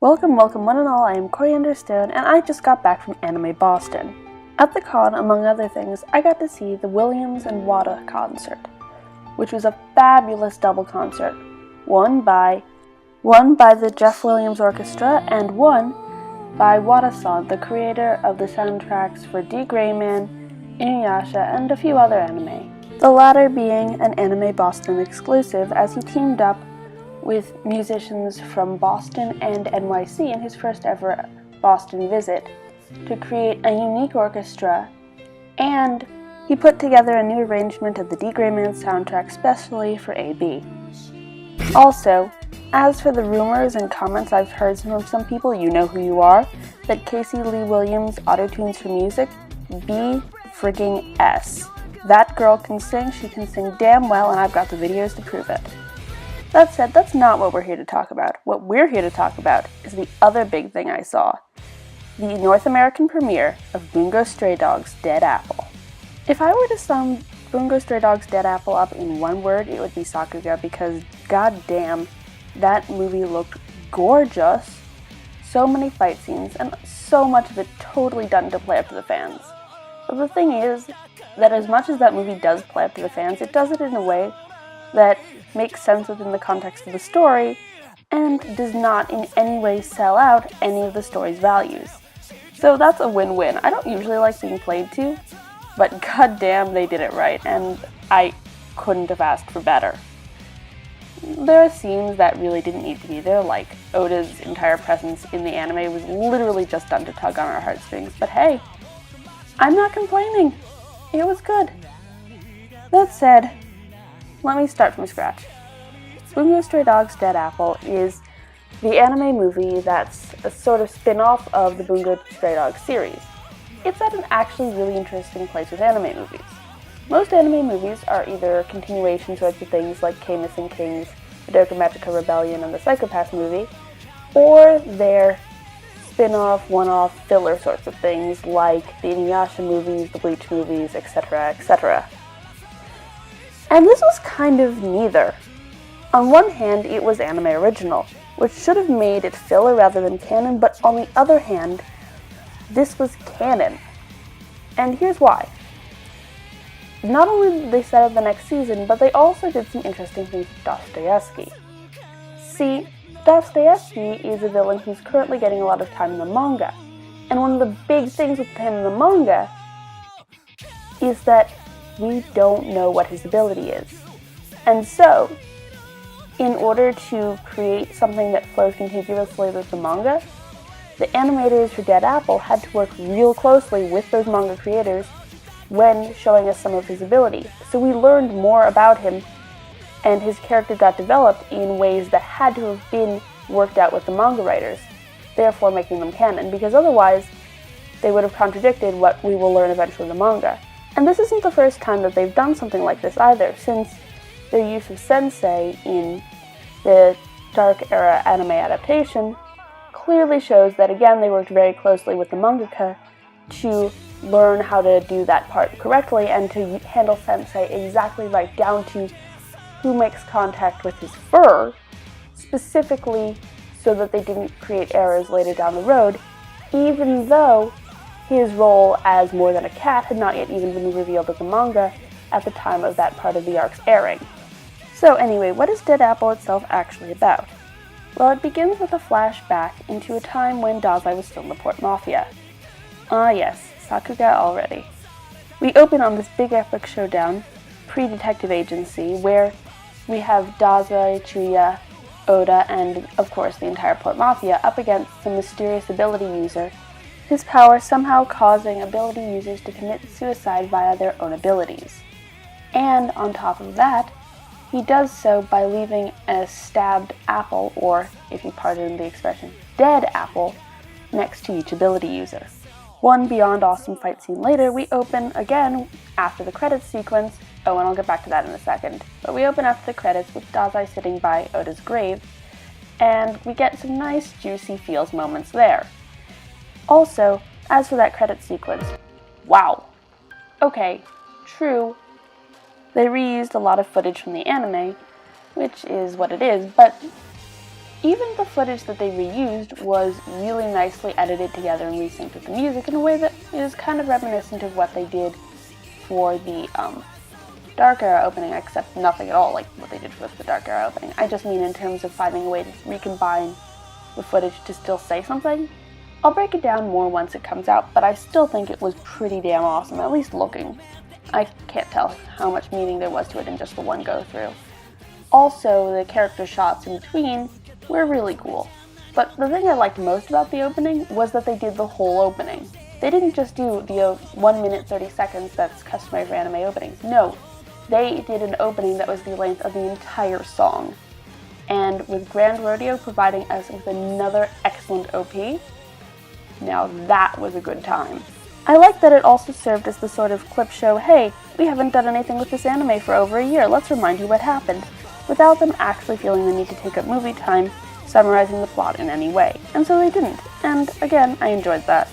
Welcome, one and all, I am Coriander Stone, and I just got back from Anime Boston. At the con, among other things, I got to see the Williams and Wada concert, which was a fabulous double concert, one by the Jeff Williams Orchestra, and one by Wada-san, the creator of the soundtracks for D. Greyman, Inuyasha, and a few other anime. The latter being an Anime Boston exclusive, as he teamed up with musicians from Boston and NYC in his first ever Boston visit to create a unique orchestra, and he put together a new arrangement of the D. Greyman soundtrack specially for AB. Also, as for the rumors and comments I've heard from some people, you know who you are, that Casey Lee Williams auto-tunes for music, B frigging S. That girl can sing, she can sing damn well, and I've got the videos to prove it. That said, that's not what we're here to talk about. What we're here to talk about is the other big thing I saw. The North American premiere of Bungo Stray Dogs' Dead Apple. If I were to sum Bungo Stray Dogs' Dead Apple up in one word, it would be Sakuga, because goddamn, that movie looked gorgeous. So many fight scenes, and so much of it totally done to play up to the fans. But the thing is that as much as that movie does play up to the fans, it does it in a way that makes sense within the context of the story, and does not in any way sell out any of the story's values. So that's a win-win. I don't usually like being played to, but goddamn they did it right, and I couldn't have asked for better. There are scenes that really didn't need to be there, like Oda's entire presence in the anime was literally just done to tug on our heartstrings, but hey, I'm not complaining. It was good. That said, let me start from scratch. Bungo Stray Dogs' Dead Apple is the anime movie that's a sort of spin-off of the Bungo Stray Dogs series. It's at an actually really interesting place with anime movies. Most anime movies are either continuation sorts of things like K Missing Kings, the Madoka Magica Rebellion, and the Psycho-Pass movie, or they're spin-off, one-off, filler sorts of things like the Inuyasha movies, the Bleach movies, etc., etc. And this was kind of neither. On one hand, it was anime original, which should have made it filler rather than canon, but on the other hand, this was canon. And here's why. Not only did they set up the next season, but they also did some interesting things with Dostoevsky. See, Dostoevsky is a villain who's currently getting a lot of time in the manga, and one of the big things with him in the manga is that we don't know what his ability is. And so, in order to create something that flows contiguously with the manga, the animators for Dead Apple had to work real closely with those manga creators when showing us some of his ability. So we learned more about him, and his character got developed in ways that had to have been worked out with the manga writers, therefore making them canon, because otherwise they would have contradicted what we will learn eventually in the manga. And this isn't the first time that they've done something like this either, since their use of sensei in the Dark Era anime adaptation clearly shows that, again, they worked very closely with the mangaka to learn how to do that part correctly and to handle sensei exactly right, down to who makes contact with his fur, specifically so that they didn't create errors later down the road, even though his role as more than a cat had not yet even been revealed in the manga at the time of that part of the arc's airing. So anyway, what is Dead Apple itself actually about? Well, it begins with a flashback into a time when Dazai was still in the Port Mafia. Ah yes, Sakuga already. We open on this big epic showdown, pre-detective agency, where we have Dazai, Chuya, Oda, and of course the entire Port Mafia up against some mysterious ability user, his power somehow causing ability users to commit suicide via their own abilities. And on top of that, he does so by leaving a stabbed apple, or, if you pardon the expression, dead apple, next to each ability user. One beyond awesome fight scene later, we open again after the credits sequence. Oh, and I'll get back to that in a second. But we open after the credits with Dazai sitting by Oda's grave, and we get some nice, juicy feels moments there. Also, as for that credit sequence, wow. Okay, true, they reused a lot of footage from the anime, which is what it is, but Even the footage that they reused was really nicely edited together and resynced with the music in a way that is kind of reminiscent of what they did for the Dark Era opening, except nothing at all like what they did with the Dark Era opening. I just mean in terms of finding a way to recombine the footage to still say something. I'll break it down more once it comes out, but I still think it was pretty damn awesome, at least looking. I can't tell how much meaning there was to it in just the one go-through. Also, the character shots in between were really cool. But the thing I liked most about the opening was that they did the whole opening. They didn't just do the 1 minute 30 seconds that's customary for anime openings. No, they did an opening that was the length of the entire song. And with Grand Rodeo providing us with another excellent OP, now that was a good time. I like that it also served as the sort of clip show, hey, we haven't done anything with this anime for over a year, let's remind you what happened, without them actually feeling the need to take up movie time summarizing the plot in any way. And so they didn't, and again, I enjoyed that.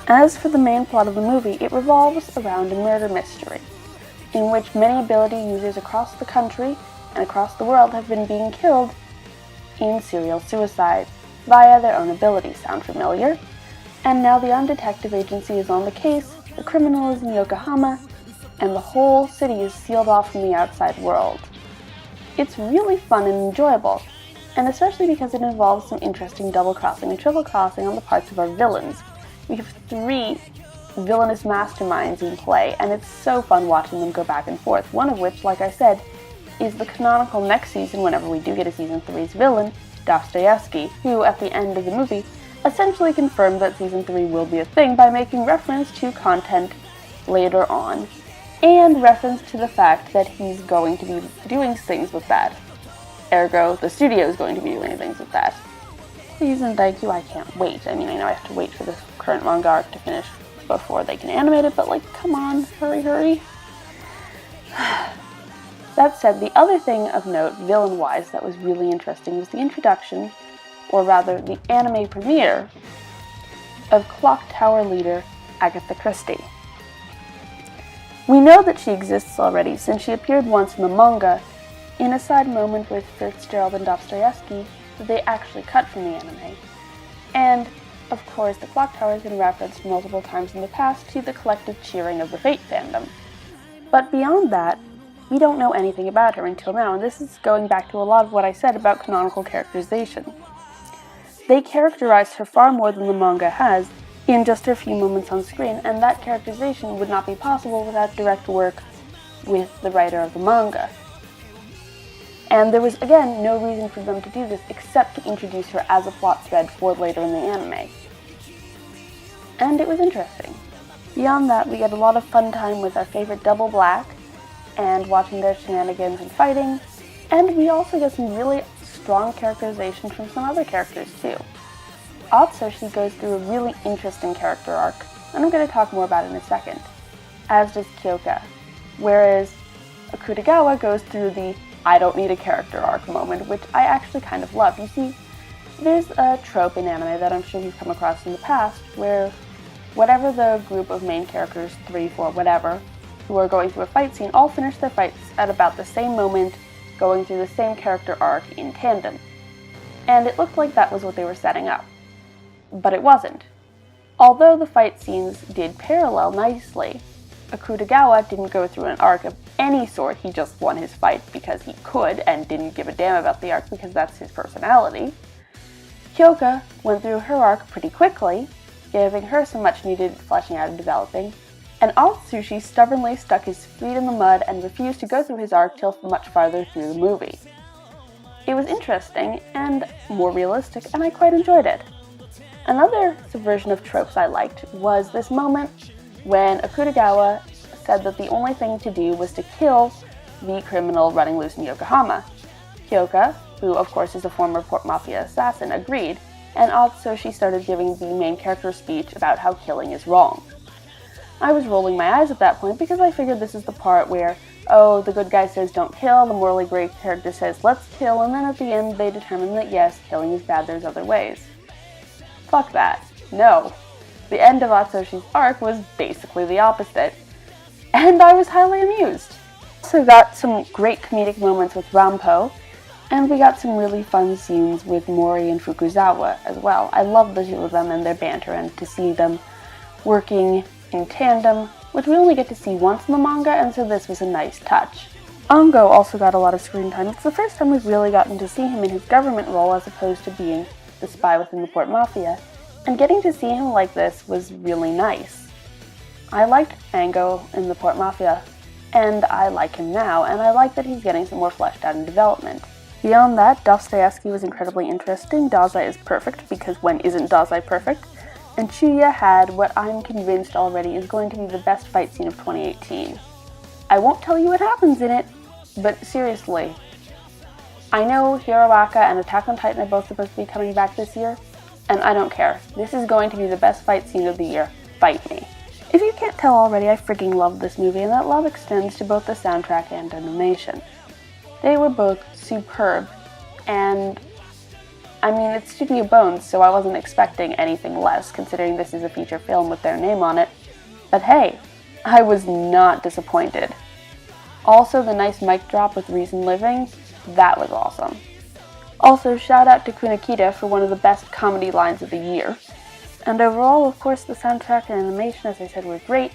As for the main plot of the movie, it revolves around a murder mystery, in which many ability users across the country and across the world have been being killed in serial suicide via their own abilities. Sound familiar? And now the detective agency is on the case, the criminal is in Yokohama, and the whole city is sealed off from the outside world. It's really fun and enjoyable, and especially because it involves some interesting double-crossing and triple-crossing on the parts of our villains. We have 3 villainous masterminds in play, and it's so fun watching them go back and forth, one of which, like I said, is the canonical next season, whenever we do get a Season 3's villain, Dostoevsky, who, at the end of the movie, essentially confirmed that Season 3 will be a thing by making reference to content later on, and reference to the fact that he's going to be doing things with that. Ergo, the studio is going to be doing things with that. Please and thank you, I can't wait. I mean, I know I have to wait for this current manga arc to finish before they can animate it, but like, come on, hurry. That said, the other thing of note, villain-wise, that was really interesting was the introduction, or rather the anime premiere, of Clock Tower leader Agatha Christie. We know that she exists already since she appeared once in the manga in a side moment with Fitzgerald and Dostoevsky that they actually cut from the anime. And, of course, the Clock Tower has been referenced multiple times in the past to the collective cheering of the Fate fandom. But beyond that, we don't know anything about her until now, and this is going back to a lot of what I said about canonical characterization. They characterized her far more than the manga has in just her few moments on screen, and that characterization would not be possible without direct work with the writer of the manga. And there was, again, no reason for them to do this except to introduce her as a plot thread for later in the anime. And it was interesting. Beyond that, we get a lot of fun time with our favorite Double Black, and watching their shenanigans and fighting, and we also get some really strong characterization from some other characters too. Atsushi goes through a really interesting character arc, and I'm going to talk more about it in a second, as does Kyoka, whereas Akutagawa goes through the I don't need a character arc moment, which I actually kind of love. You see, there's a trope in anime that I'm sure you've come across in the past, where whatever the group of main characters, 3, 4, whatever, who are going through a fight scene, all finish their fights at about the same moment, going through the same character arc in tandem. And it looked like that was what they were setting up. But it wasn't. Although the fight scenes did parallel nicely, Akutagawa didn't go through an arc of any sort, he just won his fight because he could and didn't give a damn about the arc because that's his personality. Kyoka went through her arc pretty quickly, giving her some much needed fleshing out and developing, and Atsushi stubbornly stuck his feet in the mud and refused to go through his arc till much farther through the movie. It was interesting and more realistic, and I quite enjoyed it. Another subversion of tropes I liked was this moment when Akutagawa said that the only thing to do was to kill the criminal running loose in Yokohama. Kyoka, who of course is a former Port Mafia assassin, agreed, and Atsushi started giving the main character speech about how killing is wrong. I was rolling my eyes at that point because I figured this is the part where, oh, the good guy says don't kill, the morally great character says let's kill, and then at the end they determine that yes, killing is bad, there's other ways. Fuck that. No. The end of Atsushi's arc was basically the opposite, and I was highly amused. Also got some great comedic moments with Rampo, And we got some really fun scenes with Mori and Fukuzawa as well. I love the two of them and their banter, and to see them working in tandem, which we only get to see once in the manga, and so this was a nice touch. Bungo also got a lot of screen time. It's the first time we've really gotten to see him in his government role as opposed to being the spy within the Port Mafia, and getting to see him like this was really nice. I liked Bungo in the Port Mafia, and I like him now, and I like that he's getting some more fleshed out in development. Beyond that, Dostoevsky was incredibly interesting. Dazai is perfect, because when isn't Dazai perfect? And Chuya had what I'm convinced already is going to be the best fight scene of 2018. I won't tell you what happens in it, but seriously, I know Hiroaka and Attack on Titan are both supposed to be coming back this year, and I don't care. This is going to be the best fight scene of the year. Fight me. If you can't tell already, I freaking love this movie, and that love extends to both the soundtrack and animation. They were both superb, and I mean, it's Studio Bones, so I wasn't expecting anything less, considering this is a feature film with their name on it. But hey, I was not disappointed. Also, the nice mic drop with Reason Living, that was awesome. Also, shout out to Kunakita for one of the best comedy lines of the year. And overall, of course, the soundtrack and animation, as I said, were great.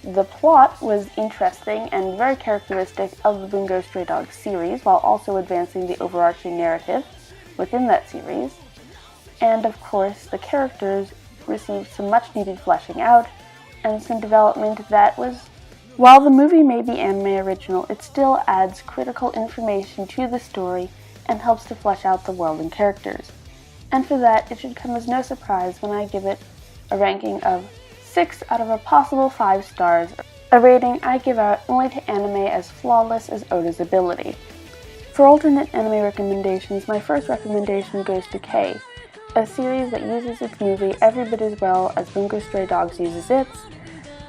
The plot was interesting and very characteristic of the Bungo Stray Dogs series, while also advancing the overarching narrative within that series. And of course, the characters received some much needed fleshing out and some development that was, while the movie may be anime original, it still adds critical information to the story and helps to flesh out the world and characters. And for that, it should come as no surprise when I give it a ranking of 6 out of a possible 5 stars, a rating I give out only to anime as flawless as Oda's ability. For alternate anime recommendations, my first recommendation goes to K, a series that uses its movie every bit as well as Bungo Stray Dogs uses its,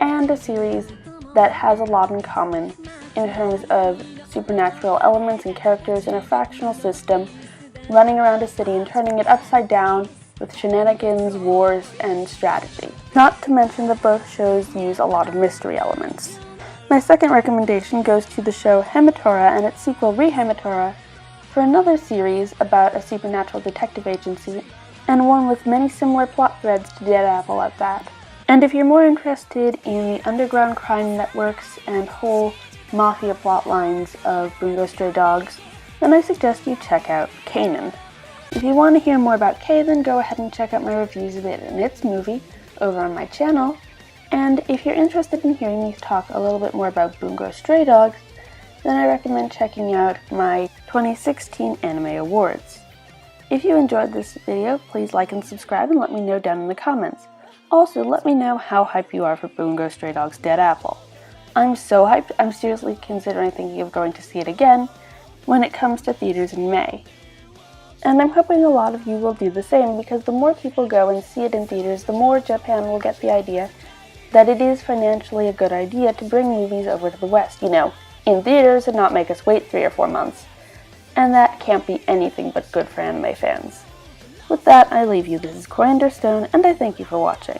and a series that has a lot in common in terms of supernatural elements and characters in a factional system running around a city and turning it upside down with shenanigans, wars, and strategy. Not to mention that both shows use a lot of mystery elements. My second recommendation goes to the show Hematora and its sequel Re-Hematora, for another series about a supernatural detective agency, and one with many similar plot threads to Dead Apple at that. And if you're more interested in the underground crime networks and whole mafia plot lines of Bungo Stray Dogs, then I suggest you check out Kanan. If you want to hear more about Kay, then go ahead and check out my reviews of it and its movie over on my channel. And if you're interested in hearing me talk a little bit more about Bungo Stray Dogs, then I recommend checking out my 2016 Anime Awards. If you enjoyed this video, please like and subscribe and let me know down in the comments. Also, let me know how hyped you are for Bungo Stray Dogs Dead Apple. I'm so hyped, I'm seriously considering thinking of going to see it again when it comes to theaters in May. And I'm hoping a lot of you will do the same, because the more people go and see it in theaters, the more Japan will get the idea that it is financially a good idea to bring movies over to the West, in theaters and not make us wait 3 or 4 months. And that can't be anything but good for anime fans. With that, I leave you. This is Coriander Stone, and I thank you for watching.